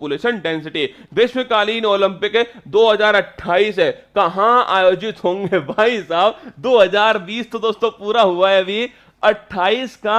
Population density. ग्रीष्मकालीन Olympic 2028 है, कहां आयोजित होंगे भाई साहब? 2020 तो दोस्तों पूरा हुआ है अभी, 28 का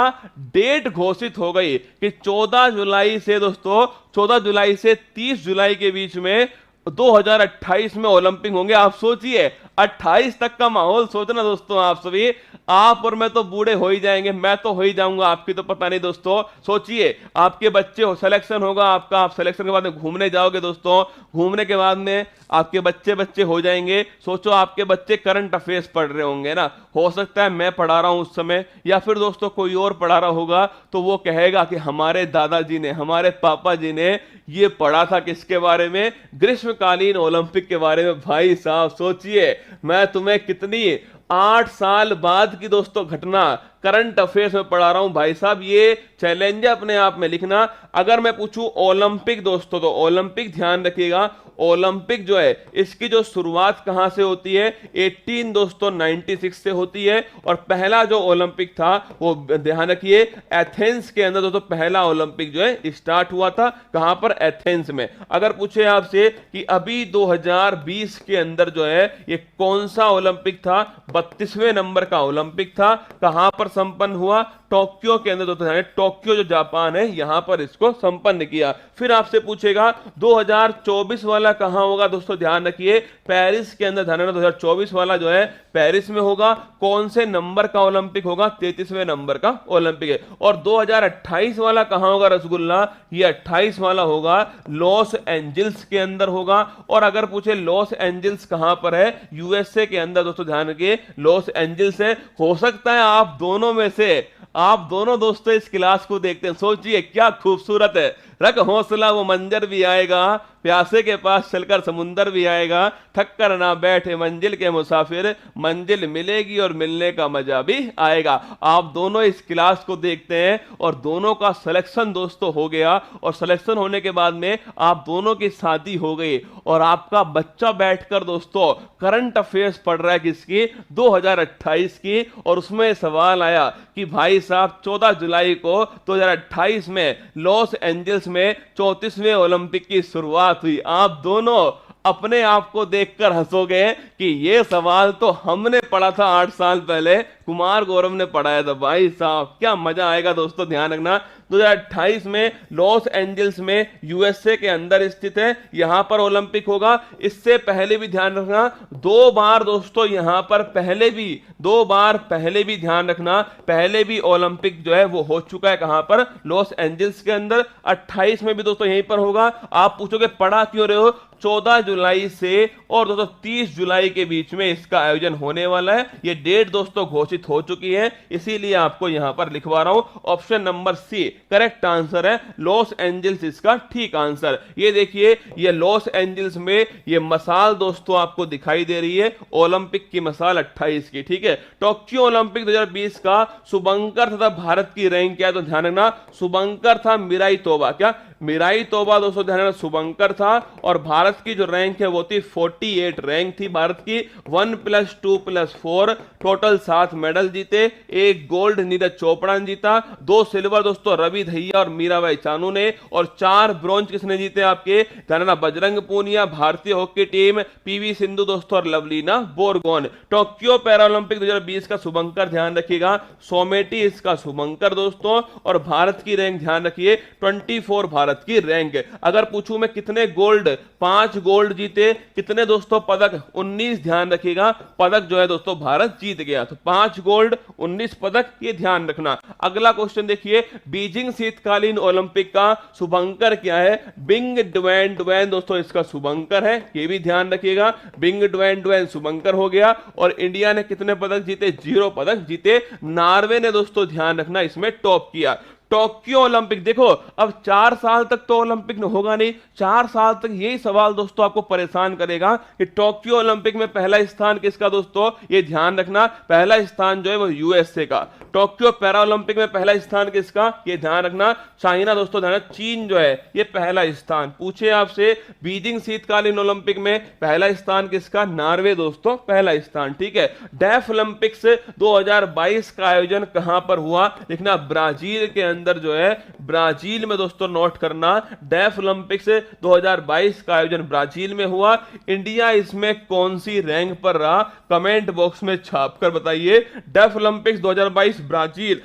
डेट घोषित हो गई कि 14 जुलाई से दोस्तों 14 जुलाई से 30 जुलाई के बीच में 2028 में ओलंपिक होंगे। आप सोचिए 28 तक का माहौल सोचना दोस्तों, आप सभी, आप और मैं तो बूढ़े हो ही जाएंगे, मैं तो हो ही जाऊंगा, आपकी तो पता नहीं दोस्तों। सोचिए आपके बच्चे हो, सिलेक्शन होगा आपका, आप सिलेक्शन के बाद में घूमने जाओगे दोस्तों, घूमने के बाद में आपके बच्चे बच्चे हो जाएंगे। सोचो आपके बच्चे करंट अफेयर्स पढ़ रहे होंगे ना, हो सकता है मैं पढ़ा रहा हूं उस समय, या फिर दोस्तों कोई और पढ़ा रहा होगा, तो वो कहेगा कि हमारे दादाजी ने, हमारे पापा जी ने ये पढ़ा था किसके बारे में? ग्रीष्मकालीन ओलंपिक के बारे में। भाई साहब सोचिए मैं तुम्हें कितनी 8 साल बाद की दोस्तों घटना करंट अफेयर्स में पढ़ा रहा हूं भाई साहब, ये चैलेंज है अपने आप में लिखना। अगर मैं पूछूं ओलंपिक दोस्तों, तो ओलंपिक ध्यान रखिएगा, ओलंपिक जो है इसकी जो शुरुआत कहां से होती है? 18 दोस्तों 96 से होती है, और पहला जो ओलंपिक था वो ध्यान रखिए एथेंस के अंदर दोस्तों पहला ओलंपिक जो है स्टार्ट हुआ था। कहां पर? एथेंस में। अगर पूछे आपसे कि अभी 2020 के अंदर जो है ये कौन सा ओलंपिक था? 32वें नंबर का ओलंपिक था। कहां पर संपन्न हुआ? टोक्यो के अंदर दोस्तों, टोक्यो जो जापान है यहां पर इसको संपन्न किया। फिर आपसे पूछेगा 2024 वाला कहां होगा दोस्तों? ध्यान रखिए पेरिस के अंदर, ध्यान रखना 2024 वाला जो है पेरिस में होगा। कौन से नंबर का ओलंपिक होगा? 33वें नंबर का ओलंपिक है। और 2028 वाला कहां होगा रसगुल्ला? ये 28 वाला होगा लॉस एंजल्स के अंदर होगा। और अगर पूछे लॉस एंजल्स कहां पर है? यूएसए के अंदर दोस्तों, ध्यान रखिए लॉस एंजल्स है। हो सकता है आप दोनों में से, आप दोनों दोस्तों इस क्लास को देखते हैं, सोचिए क्या खूबसूरत है। रख हौसला वो मंजर भी आएगा, प्यासे के पास चलकर समुंदर भी आएगा, थक कर ना बैठे मंजिल के मुसाफिर, मंजिल मिलेगी और मिलने का मजा भी आएगा। आप दोनों इस क्लास को देखते हैं और दोनों का सिलेक्शन दोस्तों हो गया, और सिलेक्शन होने के बाद में आप दोनों की शादी हो गई, और आपका बच्चा बैठकर दोस्तों करंट अफेयर्स पढ़ रहा है किसकी? 2028 की। और उसमें सवाल आया कि भाई साहब 14 जुलाई को 2028 में लॉस एंजल्स में 34वें ओलंपिक की शुरुआत हुई। आप दोनों अपने आप को देखकर हंसोगे कि ये सवाल तो हमने पढ़ा था 8 साल पहले, कुमार गौरव ने पढ़ाया था। भाई साहब क्या मजा आएगा दोस्तों, ध्यान रखना 2028 में लॉस एंजल्स में यूएसए के अंदर स्थित है, यहां पर ओलंपिक होगा। इससे पहले भी ध्यान रखना 2 बार दोस्तों यहां पर पहले भी 2 बार पहले भी ध्यान रखना, पहले भी ओलंपिक जो है वो हो चुका है। कहां पर? लॉस एंजल्स के अंदर। 28 में भी दोस्तों यहीं पर होगा। आप पूछोगे पढ़ा क्यों रहे हो? 14 जुलाई से और दोस्तों 30 जुलाई के बीच में इसका आयोजन होने वाला है। ये डेट दोस्तों घोषित हो चुकी है, इसीलिए आपको यहां पर लिखवा रहा हूं। Option number C correct answer है, लॉस एंजल्स इसका ठीक आंसर। ये देखिए ये लॉस एंजल्स में ये मसाल दोस्तों आपको दिखाई दे रही है, ओलंपिक की मसाल 28 की, ठीक है। टोक्यो ओलंपिक 2020 का शुभंकर तथा भारत की रैंक क्या है? तो ध्यान रखना शुभंकर था मिराई तोबा। क्या? मिराई तोबा दोस्तों ध्यान रखना शुभंकर था, और भारत की जो रैंक है वो थी 48 रैंक थी भारत की। 1+2+4 टोटल 7 मेडल जीते, 1 गोल्ड नीरज चोपड़ा ने जीता, 2 सिल्वर दोस्तों रवि दहिया और मीराबाई चानू ने, और 4 ब्रॉन्ज किसने जीते? आपके ध्यान रखना बजरंग पूनिया, भारतीय हॉकी टीम, पीवी सिंधु दोस्तों और लवलीना बोरगोन। टोक्यो पैरालंपिक 2020 का शुभंकर ध्यान रखिएगा सोमेटी इसका शुभंकर दोस्तों, और भारत की रैंक ध्यान रखिए 24 भारत की रैंक। अगर पूछूं मैं कितने गोल्ड? 5 गोल्ड जीते, कितने दोस्तों पदक? 19 ध्यान रखिएगा पदक जो है दोस्तों भारत जीत गया, तो 5 गोल्ड 19 पदक, ये ध्यान रखना। अगला क्वेश्चन देखिए बीजिंग शीतकालीन ओलंपिक का शुभंकर क्या है? बिंग ड्वेन ड्वेन दोस्तों इसका शुभंकर है, ये भी ध्यान रखिएगा। बिंग ड्वेन ड्वेन शुभंकर हो गया। और इंडिया ने कितने पदक जीते? 0 पदक जीते। नॉर्वे ने दोस्तों ध्यान रखना इसमें टॉप किया। टोक्यो ओलंपिक देखो अब 4 साल तक तो ओलंपिक होगा नहीं, 4 साल तक यही सवाल दोस्तों आपको परेशान करेगा कि टोक्यो ओलंपिक में पहला स्थान किसका? दोस्तों ये ध्यान रखना पहला स्थान जो है वो यूएसए का। टोक्यो पैरा ओलंपिक में पहला स्थान किसका? ये ध्यान रखना चाइना दोस्तों, ध्यान चीन जो है ये पहला स्थान। पूछे आपसे बीजिंग शीतकालीन ओलंपिक में पहला स्थान किसका? नॉर्वे दोस्तों पहला स्थान, ठीक है। डेफ ओलंपिक्स 2022 का आयोजन कहां पर हुआ? लिखना ब्राजील के अंदर जो है ब्राजील में दोस्तों नोट करना, डेफ ओलंपिक्स 2022 का आयोजन ब्राजील में हुआ। इंडिया इसमें कौन सी रैंक पर रहा, कमेंट बॉक्स में छाप कर बताइए। डेफ ओलंपिक्स 2022 ब्राजील,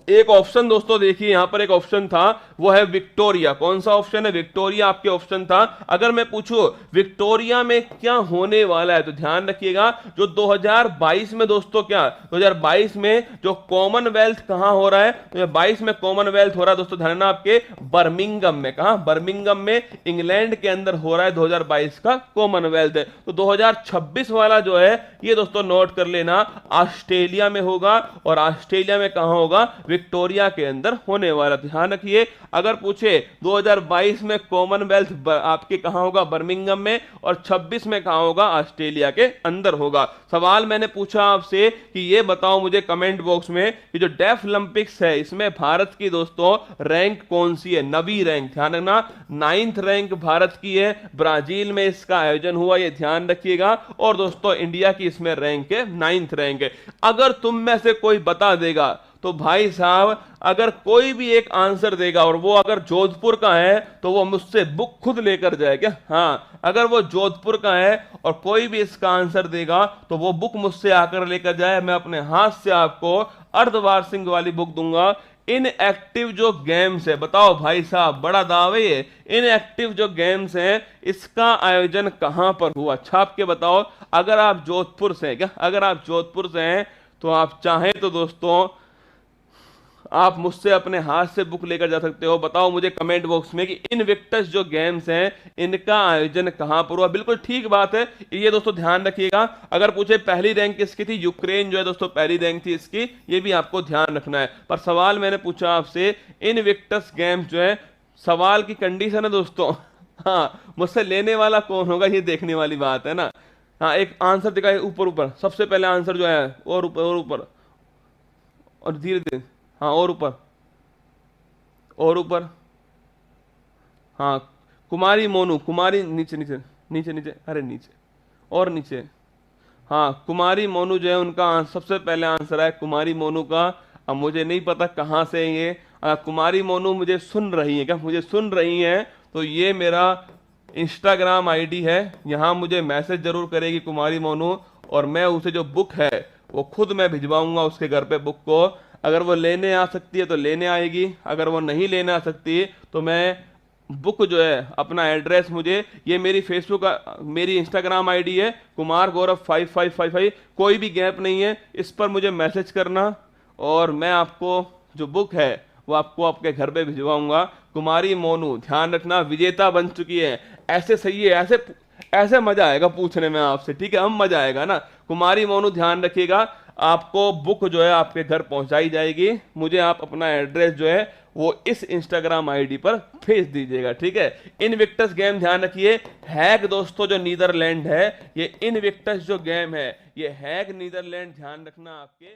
एक ऑप्शन दोस्तों देखिए यहां पर एक ऑप्शन था, वो है विक्टोरिया। कौन सा ऑप्शन है? विक्टोरिया आपके ऑप्शन था। अगर मैं पूछूं विक्टोरिया में क्या होने वाला है, तो ध्यान रखिएगा जो 2022 में दोस्तों, क्या 2022 में जो कॉमनवेल्थ कहां हो रहा है, 2022 में कॉमनवेल्थ हो रहा है दोस्तों, ध्यान रखना आपके बर्मिंगम में। कहां? बर्मिंगम में, इंग्लैंड के अंदर हो रहा है 2022 का कॉमनवेल्थ है। तो 2026 वाला जो है ये दोस्तों नोट कर लेना, ऑस्ट्रेलिया में होगा। और ऑस्ट्रेलिया में कहां होगा? विक्टोरिया के अंदर होने वाला। ध्यान रखिए अगर पूछे 2022 में कॉमनवेल्थ आपके कहां होगा? बर्मिंगम में। और 26 में कहां होगा? ऑस्ट्रेलिया के अंदर होगा। सवाल मैंने पूछा आपसे कि ये बताओ मुझे कमेंट बॉक्स में कि जो डेफ ओलंपिक्स है इसमें भारत की दोस्तों रैंक कौन सी है? नवी रैंक। ध्यान रखना 9th रैंक भारत की है। ब्राजील में इसका आयोजन हुआ, ये ध्यान रखिएगा। और दोस्तों इंडिया की इसमें रैंक है 9th रैंक है। अगर तुम में से कोई बता देगा तो भाई साहब, अगर कोई भी एक आंसर देगा और वो अगर जोधपुर का है तो वो मुझसे बुक खुद लेकर जाए क्या? हाँ, अगर वो जोधपुर का है और कोई भी इसका आंसर देगा तो वो बुक मुझसे आकर लेकर जाए। मैं अपने हाथ से आपको अर्धवार्षिक वाली बुक दूंगा। इनएक्टिव जो गेम्स है, बताओ भाई साहब, बड़ा दावे ये, इनएक्टिव जो गेम्स हैं इसका आयोजन कहां पर हुआ? छाप के बताओ। अगर आप जोधपुर से हैं क्या? अगर आप जोधपुर से हैं तो आप चाहें तो दोस्तों आप मुझसे अपने हाथ से बुक लेकर जा सकते हो। बताओ मुझे कमेंट बॉक्स में कि इनविक्टस जो गेम्स हैं इनका आयोजन कहां पर हुआ। बिल्कुल ठीक बात है ये दोस्तों, ध्यान रखिएगा। अगर पूछे पहली रैंक किसकी थी, यूक्रेन जो है दोस्तों पहली रैंक थी इसकी, ये भी आपको ध्यान रखना है। पर सवाल मैंने पूछा आपसे इनविक्टस गेम्स जो है, सवाल की कंडीशन है दोस्तों हाँ, मुझसे लेने वाला कौन होगा ये देखने वाली बात है ना। हाँ, एक आंसर दिखाए ऊपर ऊपर, सबसे पहले आंसर जो है और ऊपर और ऊपर और धीरे धीरे, हाँ और ऊपर और ऊपर, हाँ कुमारी मोनू, कुमारी नीचे नीचे नीचे नीचे, अरे नीचे और नीचे, हाँ कुमारी मोनू जो है उनका सबसे पहले आंसर है कुमारी मोनू का। अब मुझे नहीं पता कहाँ से है ये। कुमारी मोनू मुझे सुन रही है क्या? मुझे सुन रही हैं तो ये मेरा इंस्टाग्राम आईडी है, यहाँ मुझे मैसेज जरूर करेगी कुमारी मोनू, और मैं उसे जो बुक है वो खुद मैं भिजवाऊंगा उसके घर पे बुक को। अगर वो लेने आ सकती है तो लेने आएगी, अगर वो नहीं लेने आ सकती तो मैं बुक जो है अपना एड्रेस, मुझे ये मेरी फेसबुक मेरी इंस्टाग्राम आईडी है कुमार गौरव 5555, कोई भी गैप नहीं है, इस पर मुझे मैसेज करना और मैं आपको जो बुक है वो आपको आपके घर पे भिजवाऊंगा। कुमारी मोनू ध्यान रखना विजेता बन चुकी है। ऐसे सही है, ऐसे ऐसे मजा आएगा पूछने में आपसे, ठीक है, हम मजा आएगा ना। कुमारी मोनू ध्यान रखिएगा, आपको बुक जो है आपके घर पहुंचाई जाएगी। मुझे आप अपना एड्रेस जो है वो इस इंस्टाग्राम आईडी पर भेज दीजिएगा, ठीक है। इनविक्टस गेम ध्यान रखिए, हैग दोस्तों जो नीदरलैंड है, ये इनविक्टस जो गेम है ये हैग नीदरलैंड, ध्यान रखना आपके